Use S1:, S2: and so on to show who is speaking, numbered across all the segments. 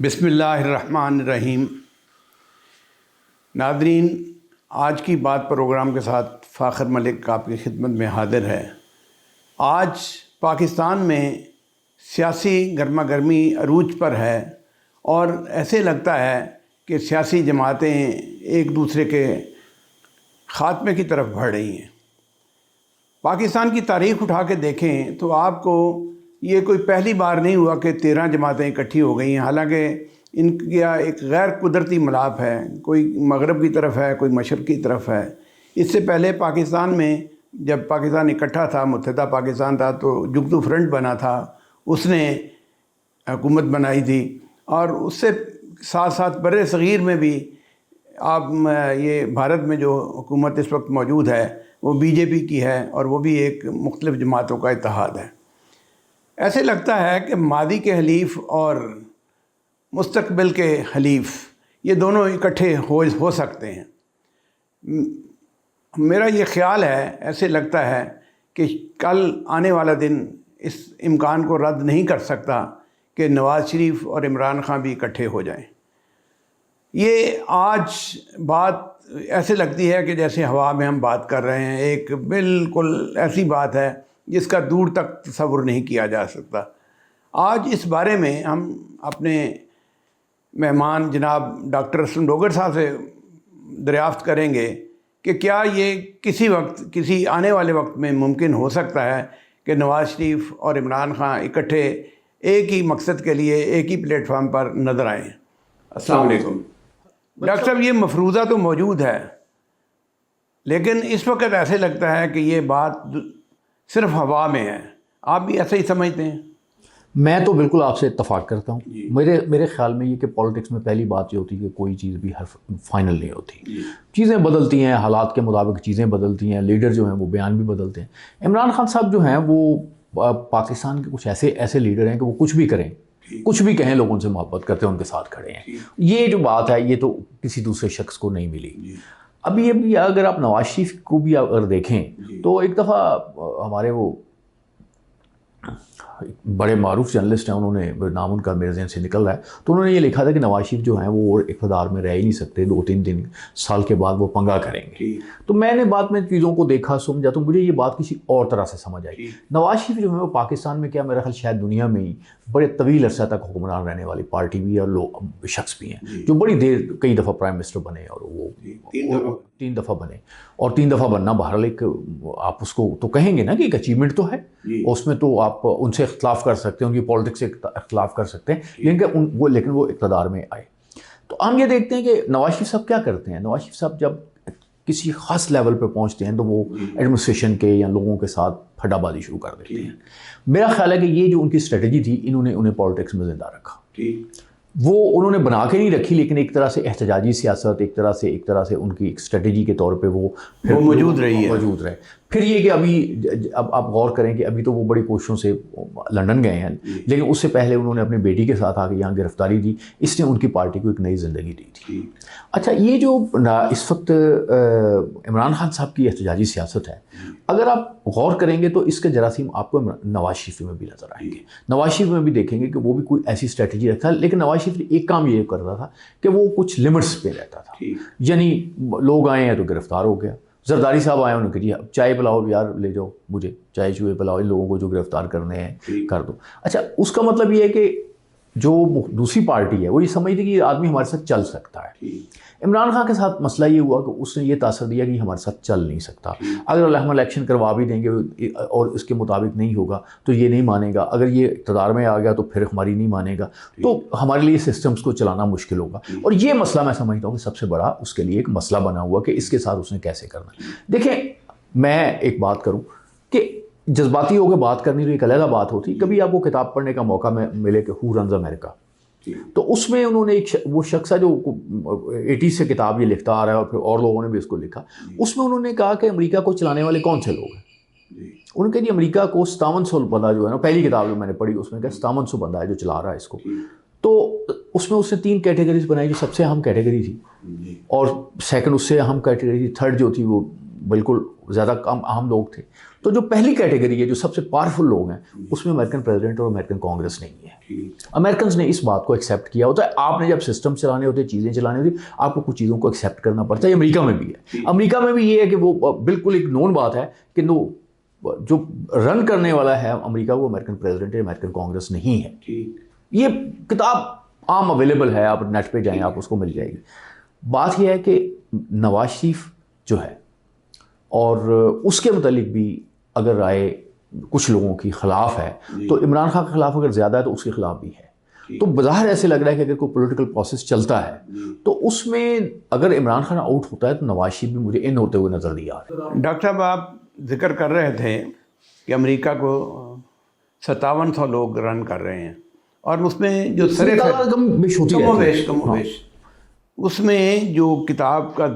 S1: بسم اللہ الرحمن الرحیم۔ ناظرین، آج کی بات پروگرام کے ساتھ فاخر ملک آپ کی خدمت میں حاضر ہے۔ آج پاکستان میں سیاسی گرما گرمی عروج پر ہے اور ایسے لگتا ہے کہ سیاسی جماعتیں ایک دوسرے کے خاتمے کی طرف بڑھ رہی ہیں۔ پاکستان کی تاریخ اٹھا کے دیکھیں تو آپ کو یہ کوئی پہلی بار نہیں ہوا کہ 13 جماعتیں اکٹھی ہو گئی ہیں، حالانکہ ان کا ایک غیر قدرتی ملاپ ہے، کوئی مغرب کی طرف ہے، کوئی مشرق کی طرف ہے۔ اس سے پہلے پاکستان میں جب پاکستان اکٹھا تھا، متحدہ پاکستان تھا، تو جگتو فرنٹ بنا تھا، اس نے حکومت بنائی تھی، اور اس سے ساتھ ساتھ بر صغیر میں بھی آپ یہ بھارت میں جو حکومت اس وقت موجود ہے وہ بی جے پی کی ہے، اور وہ بھی ایک مختلف جماعتوں کا اتحاد ہے۔ ایسے لگتا ہے کہ ماضی کے حلیف اور مستقبل کے حلیف یہ دونوں اکٹھے ہو سکتے ہیں۔ میرا یہ خیال ہے، ایسے لگتا ہے کہ کل آنے والا دن اس امکان کو رد نہیں کر سکتا کہ نواز شریف اور عمران خان بھی اکٹھے ہو جائیں۔ یہ آج بات ایسے لگتی ہے کہ جیسے ہوا میں ہم بات کر رہے ہیں، ایک بالکل ایسی بات ہے جس کا دور تک تصور نہیں کیا جا سکتا۔ آج اس بارے میں ہم اپنے مہمان جناب ڈاکٹر اسلم ڈوگر صاحب سے دریافت کریں گے کہ کیا یہ کسی وقت، کسی آنے والے وقت میں ممکن ہو سکتا ہے کہ نواز شریف اور عمران خان اکٹھے ایک ہی مقصد کے لیے ایک ہی پلیٹ فارم پر نظر آئیں۔ السلام علیکم ڈاکٹر صاحب، یہ مفروضہ تو موجود ہے، لیکن اس وقت ایسے لگتا ہے کہ یہ بات صرف ہوا میں ہے۔ آپ بھی ایسا ہی سمجھتے ہیں؟
S2: میں تو بالکل آپ سے اتفاق کرتا ہوں۔ میرے خیال میں یہ کہ پالیٹکس میں پہلی بات یہ ہوتی ہے کہ کوئی چیز بھی فائنل نہیں ہوتی، چیزیں بدلتی ہیں، حالات کے مطابق چیزیں بدلتی ہیں، لیڈر جو ہیں وہ بیان بھی بدلتے ہیں۔ عمران خان صاحب جو ہیں وہ پاکستان کے کچھ ایسے لیڈر ہیں کہ وہ کچھ بھی کریں، کچھ بھی کہیں، لوگوں سے محبت کرتے ہیں، ان کے ساتھ کھڑے ہیں۔ یہ جو بات ہے یہ تو کسی دوسرے شخص کو نہیں ملی۔ ابھی اگر آپ نواز شریف کو بھی اگر دیکھیں تو ایک دفعہ ہمارے وہ بڑے معروف جرنلسٹ ہیں، انہوں نے نام ان کا میرے ذہن سے نکل رہا ہے، تو انہوں نے یہ لکھا تھا کہ نواز شریف جو ہیں وہ اقتدار میں رہ ہی نہیں سکتے، 2-3 سال کے بعد وہ پنگا کریں گے۔ تو میں نے بعد میں چیزوں کو دیکھا، سمجھا، تو مجھے یہ بات کسی اور طرح سے سمجھ آئی۔ نواز شریف جو ہے وہ پاکستان میں، کیا میرا خیال شاید دنیا میں ہی بڑے طویل عرصہ تک حکمران رہنے والی پارٹی بھی ہے اور شخص بھی ہیں جو بڑی دیر کئی دفعہ پرائم منسٹر بنے، اور وہ 3 دفعہ بنے، اور 3 دفعہ بننا بہرحال ایک، آپ اس کو تو کہیں گے نا کہ ایک اچیومنٹ تو ہے، اس میں تو آپ ان سے اختلاف کر سکتے ہیں، ان کی پالیٹکس سے اختلاف کر سکتے ہیں، لیکن وہ اقتدار میں آئے۔ تو ہم یہ دیکھتے ہیں کہ نواز شریف صاحب کیا کرتے ہیں۔ نواز شریف صاحب جب کسی خاص لیول پہ پہنچتے ہیں تو وہ ایڈمنسٹریشن کے یا لوگوں کے ساتھ پھڈا بازی شروع کر دیتے ہیں۔ میرا خیال ہے کہ یہ جو ان کی اسٹریٹجی تھی، انہیں پالیٹکس میں زندہ رکھا۔ وہ انہوں نے بنا کے نہیں رکھی، لیکن ایک طرح سے احتجاجی سیاست، ایک طرح سے ان کی ایک اسٹریٹجی کے طور پہ وہ موجود رہے۔ پھر یہ کہ اب آپ غور کریں کہ ابھی تو وہ بڑی کوششوں سے لندن گئے ہیں، لیکن اس سے پہلے انہوں نے اپنی بیٹی کے ساتھ آ کے یہاں گرفتاری دی، اس نے ان کی پارٹی کو ایک نئی زندگی دی تھی۔ اچھا، یہ جو اس وقت عمران خان صاحب کی احتجاجی سیاست ہے، اگر آپ غور کریں گے تو اس کے جراثیم آپ کو نواز شریف میں بھی نظر آئیں گے۔ نواز شریف میں بھی دیکھیں گے کہ وہ بھی کوئی ایسی اسٹریٹجی رکھتا ہے، لیکن نواز شریف ایک کام یہ کرتا تھا کہ وہ کچھ لمٹس پہ رہتا تھا، یعنی لوگ آئے ہیں تو گرفتار ہو گیا، زرداری صاحب آئے انہوں نے کہا اب چائے پلاؤ یار، لے جاؤ مجھے چائے چوئے پلاؤ، ان لوگوں کو جو گرفتار کرنے ہیں کر دو۔ اچھا، اس کا مطلب یہ ہے کہ جو دوسری پارٹی ہے وہ یہ سمجھتی کہ یہ آدمی ہمارے ساتھ چل سکتا ہے۔ عمران خان کے ساتھ مسئلہ یہ ہوا کہ اس نے یہ تاثر دیا کہ یہ ہمارے ساتھ چل نہیں سکتا، اگر ہم الیکشن کروا بھی دیں گے اور اس کے مطابق نہیں ہوگا تو یہ نہیں مانے گا، اگر یہ اقتدار میں آ گیا تو پھر ہماری نہیں مانے گا، تو ہمارے لیے سسٹمز کو چلانا مشکل ہوگا۔ اور یہ مسئلہ میں سمجھتا ہوں کہ سب سے بڑا اس کے لیے ایک مسئلہ بنا ہوا کہ اس کے ساتھ اس نے کیسے کرنا۔ دیکھیں، میں ایک بات کروں کہ جذباتی ہو کے بات کرنی تو ایک علیحدہ بات ہوتی، کبھی آپ کو کتاب پڑھنے کا موقع ملے کہ ہو رنز امریکہ، تو اس میں انہوں نے وہ شخص ہے جو 80 سے کتاب یہ لکھتا آ رہا ہے، اور پھر اور لوگوں نے بھی اس کو لکھا، اس میں انہوں نے کہا کہ امریکہ کو چلانے والے کون سے لوگ ہیں۔ انہوں نے کہا جی امریکہ کو 5700 بندہ جو ہے نا، پہلی کتاب جو میں نے پڑھی اس میں کہا 5700 بندہ ہے جو چلا رہا ہے اس کو۔ تو اس میں اس نے 3 کیٹیگریز بنائی، جو سب سے اہم کیٹیگری تھی، اور سیکنڈ اس سے اہم کیٹیگری تھی، تھرڈ جو تھی وہ بالکل زیادہ کم اہم لوگ تھے. تو جو پہلی کیٹیگری ہے جو سب سے پاورفل لوگ ہیں اس میں امریکن پریزیڈنٹ اور امریکن کانگریس نہیں ہے. امریکنز نے اس بات کو ایکسیپٹ کیا ہوتا ہے. آپ نے جب سسٹم چلانے ہوتے ہیں, چیزیں چلانے ہوتی ہیں, آپ کو کچھ چیزوں کو ایکسیپٹ کرنا پڑتا ہے. امریکہ میں بھی ہے. امریکہ میں بھی یہ ہے کہ وہ بالکل ایک نون بات ہے کہ جو رن کرنے والا ہے امریکہ وہ امریکن پریزیڈنٹ ہے, امریکن کانگریس نہیں ہے. یہ کتاب عام اویلیبل ہے, آپ نیٹ پہ جائیں آپ اس کو مل جائے گی. بات یہ ہے کہ نواز شریف جو ہے اور اس کے متعلق بھی اگر رائے کچھ لوگوں کی خلاف ہے تو عمران خان کے خلاف اگر زیادہ ہے تو اس کے خلاف بھی ہے. تو بظاہر ایسے لگ رہا ہے کہ اگر کوئی پولیٹیکل پروسیس چلتا ہے تو اس میں اگر عمران خان آؤٹ ہوتا ہے تو نواز شریف بھی مجھے ان ہوتے ہوئے نظر نہیں آ رہا.
S1: ڈاکٹر صاحب آپ ذکر کر رہے تھے کہ امریکہ کو 5700 لوگ رن کر رہے ہیں اور اس میں جو
S2: کم و
S1: بیش اس میں جو کتاب کا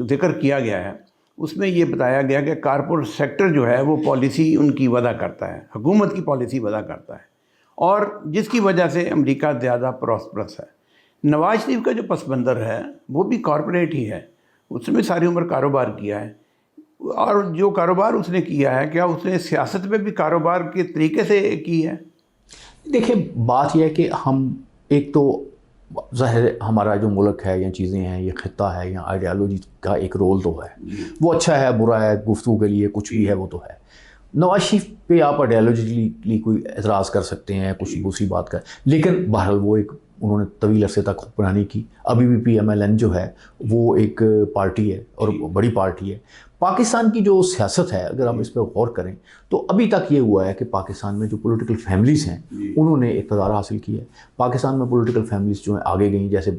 S1: ذکر کیا گیا ہے اس میں یہ بتایا گیا کہ کارپوریٹ سیکٹر جو ہے وہ پالیسی ان کی وضع کرتا ہے, حکومت کی پالیسی وضع کرتا ہے, اور جس کی وجہ سے امریکہ زیادہ پراسپرس ہے. نواز شریف کا جو پس منظر ہے وہ بھی کارپوریٹ ہی ہے, اس میں ساری عمر کاروبار کیا ہے, اور جو کاروبار اس نے کیا ہے کیا اس نے سیاست میں بھی کاروبار کے طریقے سے کی ہے؟
S2: دیکھیں بات یہ ہے کہ ہم ایک تو ظاہر ہمارا جو ملک ہے یا چیزیں ہیں, یہ خطہ ہے یا آئیڈیالوجی کا ایک رول تو ہے, وہ اچھا ہے برا ہے, گفتگو کے لیے کچھ بھی ہے وہ تو ہے. نواز شریف پہ آپ آئیڈیالوجیکلی کوئی اعتراض کر سکتے ہیں, کچھ دوسری بات کر, لیکن بہرحال وہ ایک انہوں نے طویل عرصے تک حکمرانی کی. ابھی بھی PMLN جو ہے وہ ایک پارٹی ہے اور بڑی پارٹی ہے. پاکستان کی جو سیاست ہے اگر ہم اس پہ غور کریں تو ابھی تک یہ ہوا ہے کہ پاکستان میں جو پولیٹیکل فیملیز ہیں انہوں نے اقتدار حاصل کیا ہے. پاکستان میں پولیٹیکل فیملیز جو ہیں آگے گئیں, جیسے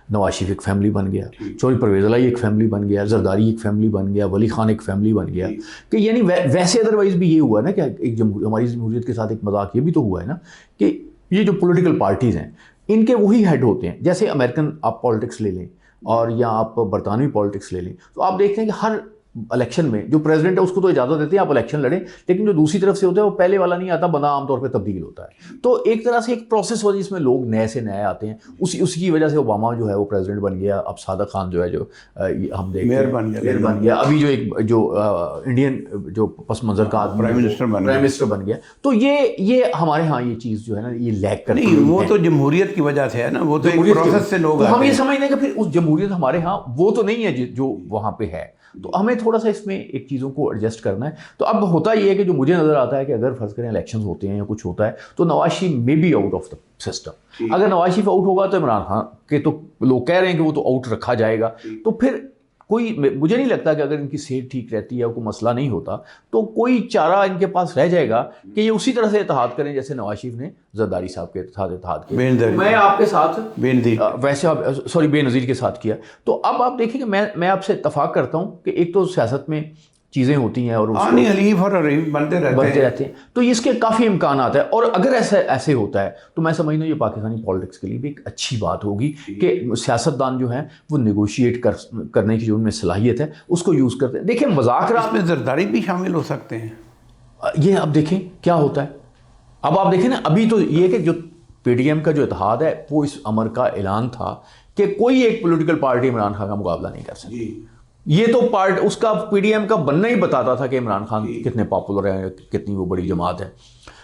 S2: نواز شریف ایک فیملی بن گیا, چوہدری پرویز الہی ایک فیملی بن گیا, زرداری ایک فیملی بن گیا, ولی خان ایک فیملی بن گیا. کہ یعنی ویسے ادروائز بھی یہ ہوا ہے نا کہ ایک ہماری جمہوریت کے ساتھ ایک مذاق یہ بھی تو ہوا ہے نا کہ یہ جو پولیٹیکل پارٹیز ہیں ان کے وہی ہیڈ ہوتے ہیں. جیسے امریکن آپ پالیٹکس لے لیں اور یا آپ برطانوی پالیٹکس لے لیں تو آپ دیکھتے ہیں کہ ہر الیکشن میں جو پریزیڈنٹ ہے اس کو تو اجازت دیتے ہیں آپ الیکشن لڑیں, لیکن جو دوسری طرف سے ہوتا ہے وہ پہلے والا نہیں آتا, بندہ عام طور پہ تبدیل ہوتا ہے. تو ایک طرح سے ایک پروسیس ہو جس میں لوگ نئے سے نئے آتے ہیں. اسی کی وجہ سے اوباما جو ہے وہ پریزیڈنٹ بن گیا, اب صادق خان جو ہے جو ہم دیکھتے ہیں میئر بن گیا, ابھی جو ایک جو انڈین جو پس منظر کا
S1: پرائم منسٹر
S2: بن گیا. تو یہ ہمارے ہاں یہ چیز جو ہے نا یہ لیک کرتی ہے.
S1: وہ تو جمہوریت کی وجہ سے ہے نا, وہ تو ایک پروسیس سے لوگ
S2: ہم یہ سمجھتے ہیں کہ پھر اس جمہوریت ہمارے ہاں وہ تو نہیں ہے جو وہاں پہ ہے. تو ہمیں تھوڑا سا اس میں ایک چیزوں کو ایڈجسٹ کرنا ہے. تو اب ہوتا یہ ہے کہ جو مجھے نظر آتا ہے کہ اگر فرض کریں الیکشنز ہوتے ہیں یا کچھ ہوتا ہے تو نواز شریف میں be out of the system. اگر نواز شریف آؤٹ ہوگا تو عمران خان کے تو لوگ کہہ رہے ہیں کہ وہ تو آؤٹ رکھا جائے گا. تو پھر کوئی مجھے نہیں لگتا کہ اگر ان کی صحت ٹھیک رہتی ہے کوئی مسئلہ نہیں ہوتا تو کوئی چارہ ان کے پاس رہ جائے گا کہ یہ اسی طرح سے اتحاد کریں جیسے نواز شریف نے زرداری صاحب کے ساتھ اتحاد کیا. میں آپ کے ساتھ ویسے سوری بے نظیر کے ساتھ کیا. تو اب آپ دیکھیں کہ میں آپ سے اتفاق کرتا ہوں کہ ایک تو سیاست میں چیزیں ہوتی ہیں اور
S1: حلیف اور حریف بنتے رہتے ہیں
S2: تو اس کے کافی امکانات ہیں. اور اگر ایسے ہوتا ہے تو میں سمجھتا ہوں یہ پاکستانی پالیٹکس کے لیے بھی ایک اچھی بات ہوگی کہ سیاستدان جو ہیں وہ نیگوشیٹ کرنے کی جو ان میں صلاحیت ہے اس کو یوز کرتے ہیں. دیکھیں مذاکرات
S1: میں زرداری بھی شامل ہو سکتے ہیں.
S2: یہ اب دیکھیں کیا ہوتا ہے. اب آپ دیکھیں نا ابھی تو یہ کہ جو PDM کا جو اتحاد ہے وہ اس امر کا اعلان تھا کہ کوئی ایک پولیٹیکل پارٹی عمران خان کا مقابلہ نہیں کر سکتی. یہ تو اس کا PDM کا بننا ہی بتاتا تھا کہ عمران خان کتنے پاپولر ہیں, کتنی وہ بڑی جماعت ہے.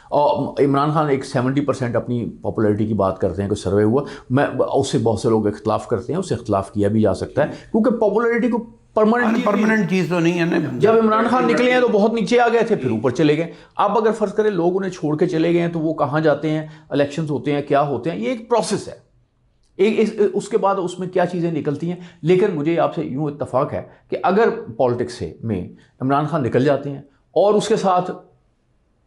S2: اور عمران خان ایک 70% اپنی پاپولیرٹی کی بات کرتے ہیں کہ سروے ہوا, میں اس سے بہت سے لوگ اختلاف کرتے ہیں, اس سے اختلاف کیا بھی جا سکتا ہے کیونکہ پاپولیرٹی کو
S1: پرماننٹ چیز تو نہیں ہے نا.
S2: جب عمران خان نکلے ہیں تو بہت نیچے آ گئے تھے, پھر اوپر چلے گئے. اب اگر فرض کریں لوگ انہیں چھوڑ کے چلے گئے ہیں تو وہ کہاں جاتے ہیں, الیکشنز ہوتے ہیں, کیا ہوتے ہیں, یہ ایک پروسیس ہے. اس کے بعد اس میں کیا چیزیں نکلتی ہیں. لیکن مجھے آپ سے یوں اتفاق ہے کہ اگر پالیٹکس میں عمران خان نکل جاتے ہیں اور اس کے ساتھ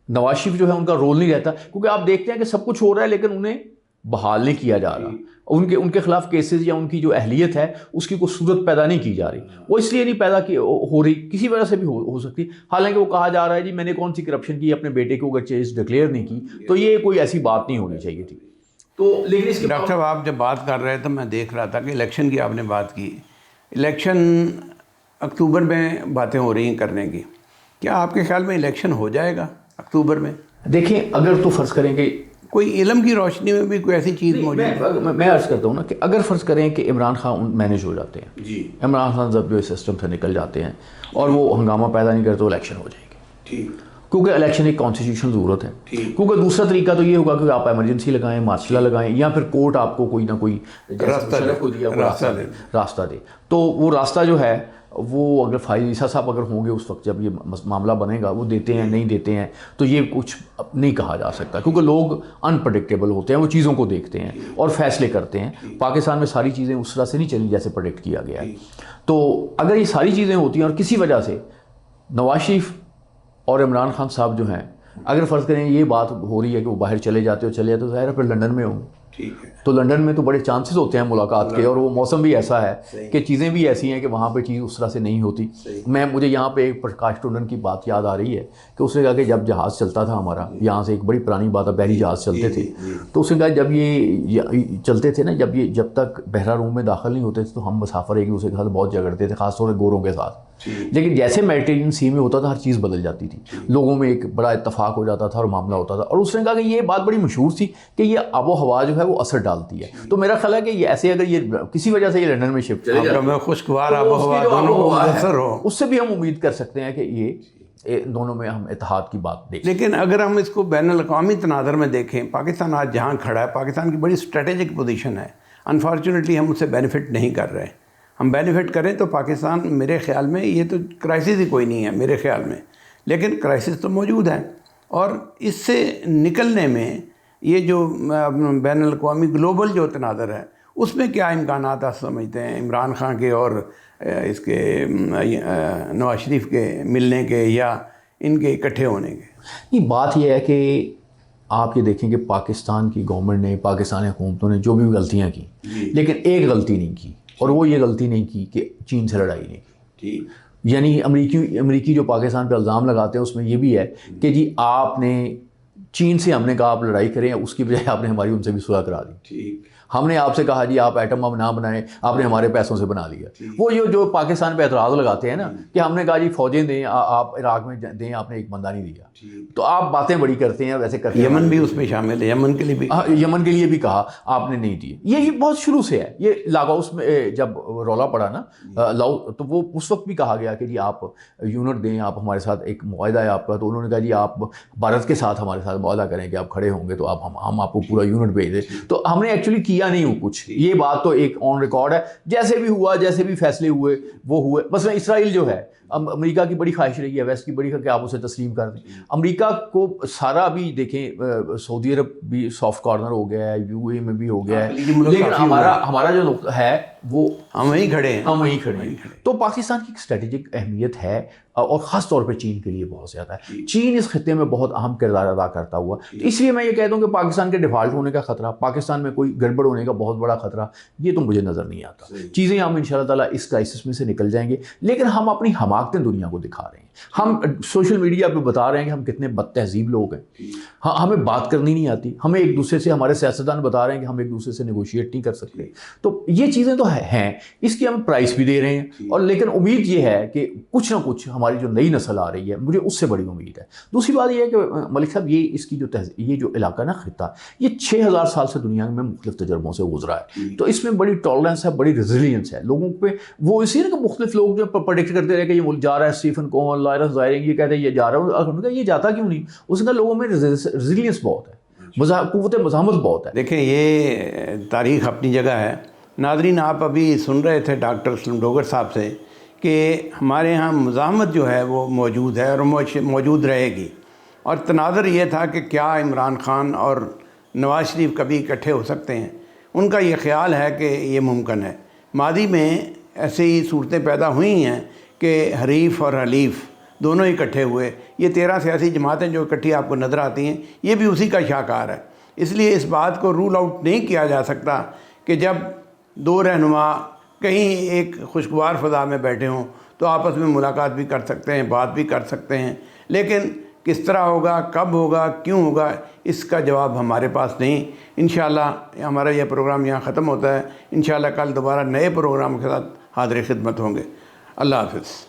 S2: نواز شریف جو ہے ان کا رول نہیں رہتا, کیونکہ آپ دیکھتے ہیں کہ سب کچھ ہو رہا ہے لیکن انہیں بحال نہیں کیا جا رہا, ان کے خلاف کیسز یا ان کی جو اہلیت ہے اس کی کوئی صورت پیدا نہیں کی جا رہی. وہ اس لیے نہیں پیدا ہو رہی, کسی وجہ سے بھی ہو سکتی. حالانکہ وہ کہا جا رہا ہے جی میں نے کون سی کرپشن کی, اپنے بیٹے کو اگر چیز ڈکلیئر نہیں کی, تو یہ کوئی ایسی بات نہیں ہونی چاہیے تھی.
S1: تو لیکن اس ڈاکٹر صاحب آپ جب بات کر رہے تو میں دیکھ رہا تھا کہ الیکشن کی آپ نے بات کی, الیکشن اکتوبر میں باتیں ہو رہی ہیں کرنے کی, کیا آپ کے خیال میں الیکشن ہو جائے گا اکتوبر میں؟
S2: دیکھیں اگر تو فرض کریں کہ
S1: کوئی علم کی روشنی میں بھی کوئی ایسی چیز موجود ہے؟
S2: میں عرض کرتا ہوں نا کہ اگر فرض کریں کہ عمران خان مینیج ہو جاتے ہیں،
S1: جی،
S2: عمران خان جب جو سسٹم سے نکل جاتے ہیں اور وہ ہنگامہ پیدا نہیں کرتے، تو الیکشن ہو جائے گی،
S1: ٹھیک،
S2: کیونکہ الیکشن ایک کانسٹیٹیوشنل ضرورت ہے. کیونکہ دوسرا طریقہ تو یہ ہوگا کہ آپ ایمرجنسی لگائیں، مارشل لگائیں، یا پھر کورٹ آپ کو کوئی نہ کوئی راستہ دے. تو وہ راستہ جو ہے وہ اگر فائز عیسیٰ صاحب اگر ہوں گے اس وقت جب یہ معاملہ بنے گا، وہ دیتے ہیں نہیں دیتے ہیں تو یہ کچھ نہیں کہا جا سکتا، کیونکہ لوگ انپریڈکٹیبل ہوتے ہیں، وہ چیزوں کو دیکھتے ہیں اور فیصلے کرتے ہیں. پاکستان میں ساری چیزیں اس طرح سے نہیں چلی جیسے پریڈکٹ کیا گیا ہے. تو اگر یہ ساری چیزیں ہوتی ہیں اور کسی وجہ سے نواز شریف اور عمران خان صاحب جو ہیں، اگر فرض کریں یہ بات ہو رہی ہے کہ وہ باہر چلے جاتے تو ظاہر ہے پھر لنڈن میں ہوں، تو لنڈن میں تو بڑے چانسز ہوتے ہیں ملاقات کے، اور وہ موسم بھی ایسا ہے کہ چیزیں بھی ایسی ہیں کہ وہاں پہ چیز اس طرح سے نہیں ہوتی. مجھے یہاں پہ ایک پرکاش ٹنڈن کی بات یاد آ رہی ہے کہ اس نے کہا کہ جب جہاز چلتا تھا ہمارا یہاں سے، ایک بڑی پرانی بات ہے، بحری جہاز چلتے تھے، تو اس نے کہا جب یہ چلتے تھے نا، جب تک بحرہ روم میں داخل نہیں ہوتے تھے تو ہم مسافر ایک دوسرے کے ساتھ بہت جھگڑتے تھے، خاص طور سے گوروں کے ساتھ. لیکن جیسے میڈیٹرینین سی میں ہوتا تھا ہر چیز بدل جاتی تھی، لوگوں میں ایک بڑا اتفاق ہو جاتا تھا اور معاملہ ہوتا تھا. اور اس نے کہا کہ یہ بات بڑی مشہور تھی کہ یہ آب و ہوا جو ہے وہ اثر ڈالتی ہے. تو میرا خیال ہے کہ یہ ایسے اگر یہ کسی وجہ سے یہ لنڈن میں شفٹ چلے جائے،
S1: خوشگوار آب و ہوا دونوں کو میسر ہو،
S2: اس سے بھی ہم امید کر سکتے ہیں کہ یہ دونوں میں ہم اتحاد کی بات دیکھیں.
S1: لیکن اگر ہم اس کو بین الاقوامی تناظر میں دیکھیں، پاکستان آج جہاں کھڑا ہے، پاکستان کی بڑی اسٹریٹجک پوزیشن ہے. انفارچونیٹلی ہم اس سے بینیفٹ نہیں کر رہے. ہم بینیفٹ کریں تو پاکستان، میرے خیال میں یہ تو کرائسس ہی کوئی نہیں ہے میرے خیال میں، لیکن کرائسس تو موجود ہے. اور اس سے نکلنے میں یہ جو بین الاقوامی گلوبل جو تناظر ہے اس میں کیا امکانات آپ سمجھتے ہیں عمران خان کے اور اس کے نواز شریف کے ملنے کے یا ان کے اکٹھے ہونے کے؟
S2: یہ بات یہ ہے کہ آپ یہ دیکھیں کہ پاکستان کی گورنمنٹ نے، پاکستانی حکومتوں نے جو بھی غلطیاں کی، لیکن ایک غلطی نہیں کی، اور وہ یہ غلطی نہیں کی کہ چین سے لڑائی نہیں کی. یعنی امریکی جو پاکستان پہ الزام لگاتے ہیں اس میں یہ بھی ہے کہ جی آپ نے چین سے، ہم نے کہا آپ لڑائی کریں، اس کی بجائے آپ نے ہماری ان سے بھی صلح کرا دی. ہم نے آپ سے کہا جی آپ ایٹم بم نہ بنائیں، آپ نے ہمارے پیسوں سے بنا لیا. وہ جو پاکستان پہ اعتراض لگاتے ہیں نا کہ ہم نے کہا جی فوجیں دیں، آپ عراق میں دیں، آپ نے ایک بندہ نہیں دیا. تو آپ باتیں بڑی کرتے ہیں، ویسے کرتے ہیں.
S1: یمن بھی اس میں شامل ہے، یمن کے لیے بھی،
S2: یمن کے لیے بھی کہا آپ نے نہیں دیے. یہ بہت شروع سے ہے. یہ لاگوس میں جب رولا پڑا نا تو وہ اس وقت بھی کہا گیا کہ جی آپ یونٹ دیں، آپ ہمارے ساتھ ایک معاہدہ ہے آپ کا. تو انہوں نے کہا جی آپ بھارت کے ساتھ ہمارے ساتھ معاہدہ کریں کہ آپ کھڑے ہوں گے تو ہم آپ کو پورا یونٹ بھیج دیں. تو ہم نے ایکچولی کیا نہیں ہوں کچھ. یہ بات تو ایک آن ریکارڈ ہے. جیسے بھی ہوا، جیسے بھی فیصلے ہوئے وہ ہوئے. مثلا اسرائیل جو ہے، امریکہ کی بڑی خواہش رہی ہے، ویسٹ کی بڑی کہ آپ اسے تسلیم کر دیں. امریکہ کو سارا بھی دیکھیں، سعودی عرب بھی سافٹ کارنر ہو گیا ہے، یو اے میں بھی ہو گیا ہے، لیکن ہمارا جو نقطہ ہے وہ ہم وہیں کھڑے ہیں. تو پاکستان کی ایک اسٹریٹجک اہمیت ہے، اور خاص طور پہ چین کے لیے بہت زیادہ ہے. چین اس خطے میں بہت اہم کردار ادا کرتا ہوا. اس لیے میں یہ کہتا ہوں کہ پاکستان کے ڈیفالٹ ہونے کا خطرہ، پاکستان میں کوئی گڑبڑ ہونے کا بہت بڑا خطرہ، یہ تو مجھے نظر نہیں آتا. چیزیں ہم ان شاء اللہ تعالیٰ اس کرائسس میں سے نکل جائیں گے. لیکن ہم اپنی حماقتیں دنیا کو دکھا رہے ہیں. ہم سوشل میڈیا پہ بتا رہے ہیں کہ ہم کتنے بد تہذیب لوگ ہیں. ہمیں بات کرنی نہیں آتی. ہمیں ایک دوسرے سے، ہمارے سیاستدان بتا رہے ہیں کہ ہم ایک دوسرے سے نیگوشیٹ نہیں کر سکتے. تو یہ چیزیں تو ہیں، اس کی ہم پرائس بھی دے رہے ہیں. اور لیکن امید یہ ہے کہ کچھ نہ کچھ ہماری جو نئی نسل آ رہی ہے، مجھے اس سے بڑی امید ہے. دوسری بات یہ ہے کہ ملک صاحب، اس کی یہ جو علاقہ نا، خطہ، یہ 6000 سال سے دنیا میں مختلف تجربوں سے گزرا ہے. تو اس میں بڑی ٹالرنس ہے، بڑی ریزیلینس ہے لوگوں پہ. وہ اسی لیے کہ مختلف لوگ جو پریڈکٹ کرتے رہے کہ یہ ملک جا رہا ہے، اسٹیفن کون، لائرس زائرنگ یہ کہتے ہیں یہ جا رہا ہے. انہوں نے کہا یہ جاتا کیوں نہیں؟ اس نے کہا لوگوں میں ریزیلینس بہت ہے، قوت مزاحمت بہت ہے.
S1: دیکھیں یہ تاریخ اپنی جگہ ہے. ناظرین، آپ ابھی سن رہے تھے ڈاکٹر سلم ڈوگر صاحب سے کہ ہمارے ہاں مزاحمت جو ہے وہ موجود ہے اور موجود رہے گی. اور تناظر یہ تھا کہ کیا عمران خان اور نواز شریف کبھی اکٹھے ہو سکتے ہیں. ان کا یہ خیال ہے کہ یہ ممکن ہے. ماضی میں ایسے ہی صورتیں پیدا ہوئی ہیں کہ حریف اور حلیف دونوں اکٹھے ہوئے. یہ 13 سیاسی جماعتیں جو اکٹھی آپ کو نظر آتی ہیں، یہ بھی اسی کا شاہکار ہے. اس لیے اس بات کو رول آؤٹ نہیں کیا جا سکتا کہ جب دو رہنما کہیں ایک خوشگوار فضا میں بیٹھے ہوں تو آپس میں ملاقات بھی کر سکتے ہیں، بات بھی کر سکتے ہیں. لیکن کس طرح ہوگا، کب ہوگا، کیوں ہوگا، اس کا جواب ہمارے پاس نہیں. انشاءاللہ ہمارا یہ پروگرام یہاں ختم ہوتا ہے. انشاءاللہ کل دوبارہ نئے پروگرام کے ساتھ حاضر خدمت ہوں گے. اللہ حافظ.